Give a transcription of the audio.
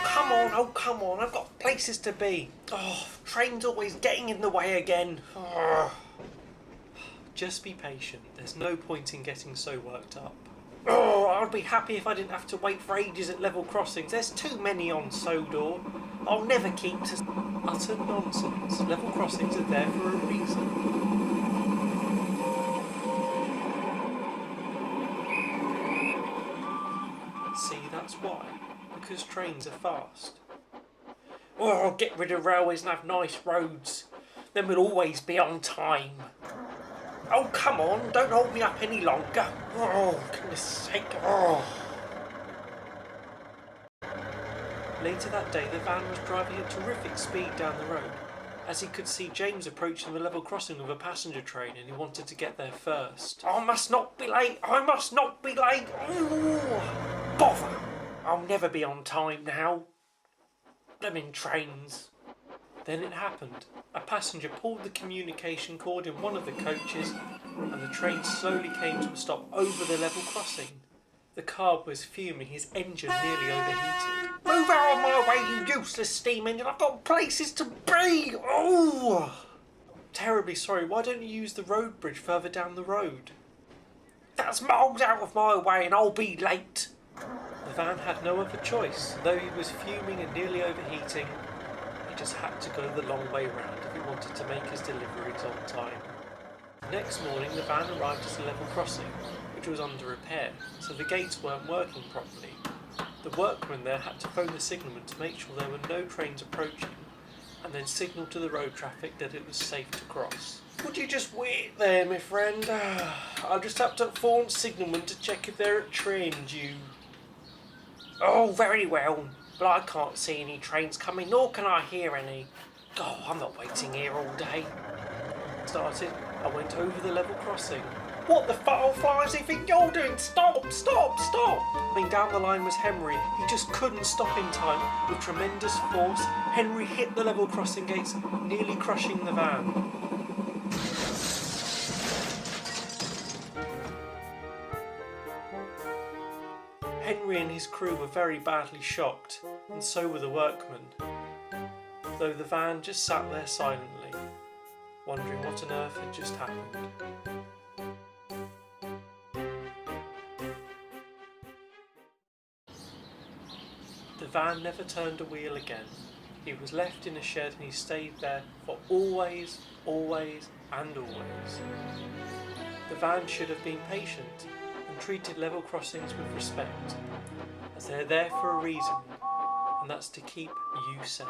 oh come on, I've got places to be. Oh, train's always getting in the way again. Oh. Just be patient, there's no point in getting so worked up. Oh, I'd be happy if I didn't have to wait for ages at level crossings. There's too many on Sodor. I'll never keep to... Utter nonsense. Level crossings are there for a reason. See, that's why. Because trains are fast. Oh, get rid of railways and have nice roads. Then we'll always be on time. Oh, come on, don't hold me up any longer. Oh, goodness sake. Oh. Later that day, the van was driving at terrific speed down the road, as he could see James approaching the level crossing of a passenger train and he wanted to get there first. I must not be late, I must not be late. Ooh, bother. I'll never be on time now. Blimmin' trains. Then it happened. A passenger pulled the communication cord in one of the coaches and the train slowly came to a stop over the level crossing. The carb was fuming, his engine nearly overheated. Move out of my way, you useless steam engine, I've got places to be! Oh! Terribly sorry, why don't you use the road bridge further down the road? That's miles out of my way and I'll be late! The van had no other choice. Though he was fuming and nearly overheating, he just had to go the long way round if he wanted to make his deliveries on time. Next morning the van arrived at a level crossing, which was under repair, so the gates weren't working properly. The workmen there had to phone the signalman to make sure there were no trains approaching, and then signal to the road traffic that it was safe to cross. Would you just wait there, my friend? I'll just have to phone signalman to check if there are trains due. Oh, very well, but I can't see any trains coming, nor can I hear any. Oh, I'm not waiting here all day. Started, I went over the level crossing. What the foul flies do you think you're doing? Stop, stop, stop! Coming down the line was Henry. He just couldn't stop in time. With tremendous force, Henry hit the level crossing gates, nearly crushing the van. Henry and his crew were very badly shocked, and so were the workmen, though the van just sat there silently, wondering what on earth had just happened. The van never turned a wheel again. He was left in a shed and he stayed there for always, always and always. The van should have been patient and treated level crossings with respect, as they're there for a reason, and that's to keep you safe.